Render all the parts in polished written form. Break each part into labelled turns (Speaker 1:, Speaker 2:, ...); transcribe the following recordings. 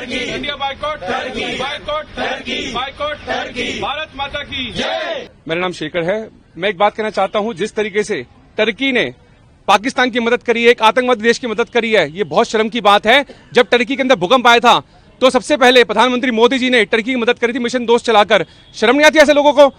Speaker 1: India boycott, boycott, boycott, Bharat माता की जय। मेरा नाम शेखर है। मैं एक बात कहना चाहता हूं, जिस तरीके से टर्की ने पाकिस्तान की मदद करी है, एक आतंकवादी देश की मदद करी है, ये बहुत शर्म की बात है। जब टर्की के अंदर भूकंप आया था तो सबसे पहले प्रधानमंत्री मोदी जी ने टर्की की मदद करी थी मिशन दोस्त चलाकर। शर्म नहीं आती ऐसे लोगों को?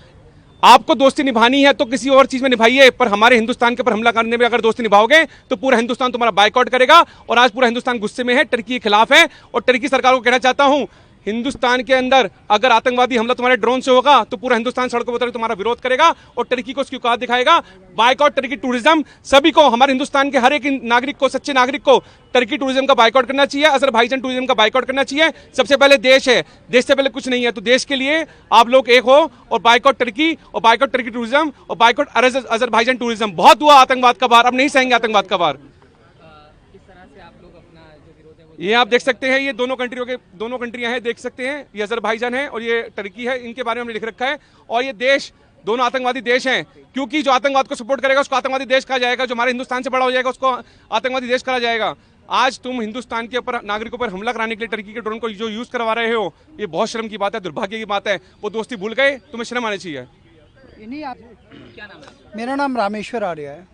Speaker 1: आपको दोस्ती निभानी है तो किसी और चीज में निभाइए, पर हमारे हिंदुस्तान के ऊपर हमला करने में अगर दोस्ती निभाओगे तो पूरा हिंदुस्तान तुम्हारा बाइकआउट करेगा। और आज पूरा हिंदुस्तान गुस्से में है, टर्की के खिलाफ है। और टर्की सरकार को कहना चाहता हूं, हिंदुस्तान के अंदर अगर आतंकवादी हमला तुम्हारे ड्रोन से होगा तो पूरा हिंदुस्तान सड़कों पर तुम्हारा विरोध करेगा और टर्की को उसकी औकात दिखाएगा। बाइकआउट टर्की टूरिज्म, सभी को, हमारे हिंदुस्तान के हर एक नागरिक को, सच्चे नागरिक को टर्की टूरिज्म का बाइकआउट करना चाहिए, अजरबैजान टूरिज्म का बाइकआउट करना चाहिए। सबसे पहले देश है, देश से पहले कुछ नहीं है। तो देश के लिए आप लोग एक हो और बाइकआउट टर्की और बाइकआउट टर्की टूरिज्म और बाइकआउट अजरबैजान टूरिज्म। बहुत हुआ आतंकवाद का वार, अब नहीं सहेंगे आतंकवाद का वार। ये आप देख सकते हैं, ये दोनों कंट्रियां हैं, देख सकते हैं, ये अजरबैजान है और ये टर्की है। इनके बारे में हमने लिख रखा है। और ये देश दोनों आतंकवादी देश हैं, क्योंकि जो आतंकवाद को सपोर्ट करेगा उसको आतंकवादी देश कहा जाएगा, जो हमारे हिंदुस्तान से बड़ा हो जाएगा उसको आतंकवादी देश कहा जाएगा। आज तुम हिंदुस्तान के ऊपर नागरिकों पर हमला कराने के लिए टर्की के ड्रोन को जो यूज करवा रहे हो, ये बहुत शर्म की बात है, दुर्भाग्य की बात है। वो दोस्ती भूल गए, तुम्हें शर्म आनी चाहिए।
Speaker 2: क्या नाम है? मेरा नाम रामेश्वर आर्य है।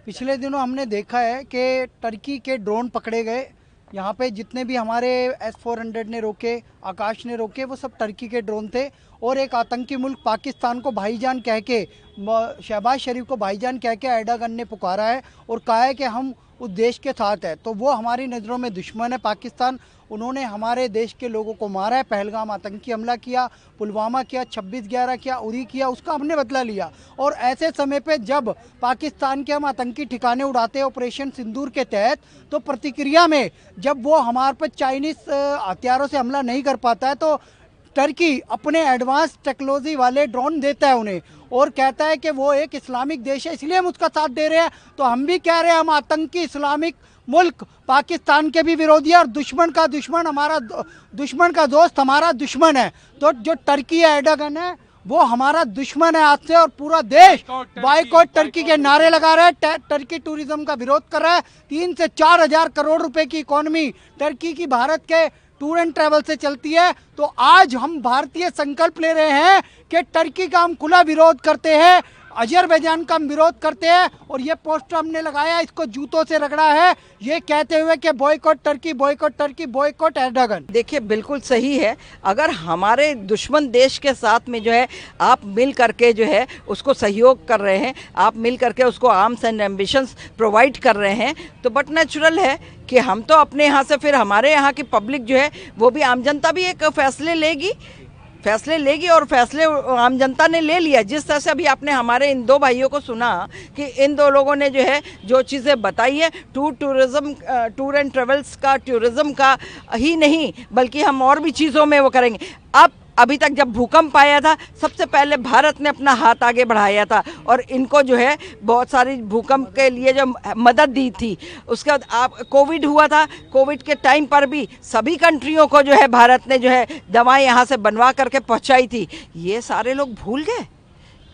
Speaker 2: पिछले दिनों हमने देखा है कि टर्की के ड्रोन पकड़े गए। यहाँ पे जितने भी हमारे S-400 ने रोके, आकाश ने रोके, वो सब टर्की के ड्रोन थे। और एक आतंकी मुल्क पाकिस्तान को भाईजान कह के, शहबाज शरीफ को भाईजान कह के एर्डोगन ने पुकारा है और कहा है कि हम उस देश के साथ है। तो वो हमारी नज़रों में दुश्मन है पाकिस्तान। उन्होंने हमारे देश के लोगों को मारा है, पहलगाम आतंकी हमला किया, पुलवामा किया, 26/11 किया, उरी किया, उसका हमने बदला लिया। और ऐसे समय पे जब पाकिस्तान के हम आतंकी ठिकाने उड़ाते हैं ऑपरेशन सिंदूर के तहत, तो प्रतिक्रिया में जब वो हमारे पर चाइनीज़ हथियारों से हमला नहीं कर पाता है तो टर्की अपने एडवांस टेक्नोलॉजी वाले ड्रोन देता है उन्हें और कहता है कि वो एक इस्लामिक देश है, इसलिए हम उसका साथ दे रहे हैं। तो हम भी कह रहे हैं हम आतंकी इस्लामिक मुल्क पाकिस्तान के भी विरोधी है और दुश्मन का दुश्मन हमारा, दुश्मन का दोस्त हमारा दुश्मन है। तो जो टर्की है, एर्डोगन है, वो हमारा दुश्मन है आज से। और पूरा देश बाइकआउट टर्की के नारे लगा रहा है, टर्की टूरिज्म का विरोध कर रहा है। 3 से 4 हजार करोड़ रुपए की इकोनॉमी टर्की की भारत के टूर एंड ट्रैवल से चलती है। तो आज हम भारतीय संकल्प ले रहे हैं कि टर्की का हम खुला विरोध करते हैं, अजरबैजान का हम विरोध करते हैं। और ये पोस्टर हमने लगाया, इसको जूतों से रगड़ा है, ये कहते हुए कि boycott Turkey, boycott Turkey, boycott Erdogan.
Speaker 3: देखिए, बिल्कुल सही है। अगर हमारे दुश्मन देश के साथ में जो है आप मिल करके जो है उसको सहयोग कर रहे हैं, आप मिल करके उसको आर्म्स एंड एम्बिशंस प्रोवाइड कर रहे हैं, तो बट नेचुरल है कि हम तो अपने यहाँ से, फिर हमारे यहाँ की पब्लिक जो है वो भी, आम जनता भी एक फैसले लेगी और फैसले आम जनता ने ले लिया। जिस तरह से अभी आपने हमारे इन दो भाइयों को सुना कि इन दो लोगों ने जो है जो चीज़ें बताई है, टूर एंड ट्रेवल्स का, टूरिज्म का ही नहीं बल्कि हम और भी चीज़ों में वो करेंगे। अब अभी तक जब भूकंप आया था सबसे पहले भारत ने अपना हाथ आगे बढ़ाया था और इनको जो है बहुत सारी भूकंप के लिए जो मदद दी थी। उसके बाद आप कोविड हुआ था, कोविड के टाइम पर भी सभी कंट्रियों को जो है भारत ने जो है दवाएं यहाँ से बनवा करके पहुँचाई थी। ये सारे लोग भूल गए,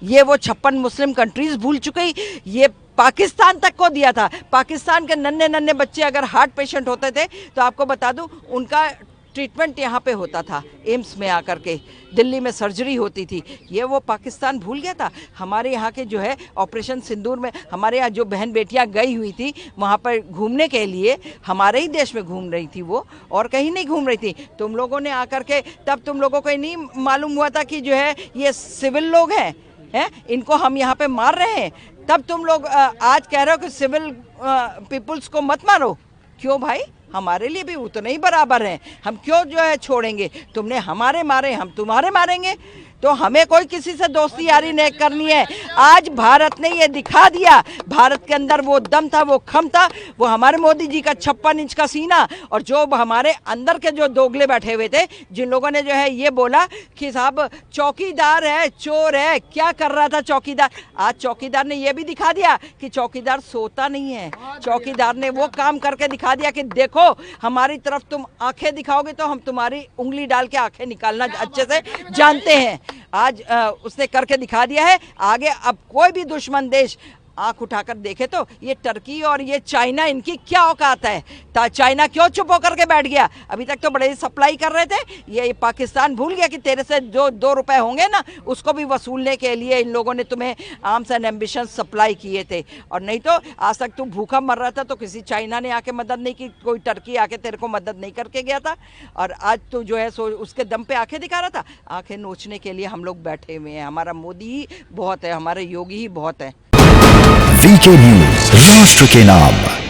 Speaker 3: ये वो 56 मुस्लिम कंट्रीज़ भूल चुके। ये पाकिस्तान तक को दिया था। पाकिस्तान के नन्हे बच्चे अगर हार्ट पेशेंट होते थे तो आपको बता दूं उनका ट्रीटमेंट यहाँ पे होता था, एम्स में आकर के, दिल्ली में सर्जरी होती थी। ये वो पाकिस्तान भूल गया था। हमारे यहाँ के जो है ऑपरेशन सिंदूर में हमारे यहाँ जो बहन बेटियाँ गई हुई थी वहाँ पर घूमने के लिए, हमारे ही देश में घूम रही थी वो, और कहीं नहीं घूम रही थी। तुम लोगों ने आकर के, तब तुम लोगों को नहीं मालूम हुआ था कि जो है ये सिविल लोग हैं, इनको हम यहाँ पे मार रहे हैं। तब तुम लोग आज कह रहे हो कि सिविल पीपल्स को मत मारो। क्यों भाई? हमारे लिए भी उतने ही बराबर हैं, हम क्यों जो है छोड़ेंगे? तुमने हमारे मारे, हम तुम्हारे मारेंगे। तो हमें कोई किसी से दोस्ती यारी नहीं करनी है। आज भारत ने ये दिखा दिया, भारत के अंदर वो दम था, वो खम था, वो हमारे मोदी जी का 56 इंच का सीना, और जो हमारे अंदर के जो दोगले बैठे हुए थे, जिन लोगों ने जो है ये बोला कि साहब चौकीदार है, चोर है, क्या कर रहा था चौकीदार। आज चौकीदार ने ये भी दिखा दिया कि चौकीदार सोता नहीं है। चौकीदार ने वो काम करके दिखा दिया कि देखो हमारी तरफ तुम आंखें दिखाओगे तो हम तुम्हारी उंगली डाल के आंखें निकालना अच्छे से जानते हैं। आज उसने करके दिखा दिया है। आगे अब कोई भी दुश्मन देश आंख उठाकर देखे तो ये टर्की और ये चाइना, इनकी क्या औकात है? चाइना क्यों चुप होकर के बैठ गया? अभी तक तो बड़े सप्लाई कर रहे थे। ये पाकिस्तान भूल गया कि तेरे से जो 2 रुपए होंगे ना, उसको भी वसूलने के लिए इन लोगों ने तुम्हें आर्म्स एंड एम्बिशन सप्लाई किए थे। और नहीं तो आज तक तू भूखा मर रहा था तो किसी चाइना ने आके मदद नहीं की, कोई टर्की आके तेरे को मदद नहीं करके गया था। और आज तू जो है सो उसके दम पे आंखें दिखा रहा था। आंखें नोचने के लिए हम लोग बैठे हुए हैं। हमारा मोदी ही बहुत है, हमारे योगी ही बहुत है।
Speaker 4: वीके न्यूज, राष्ट्र के नाम।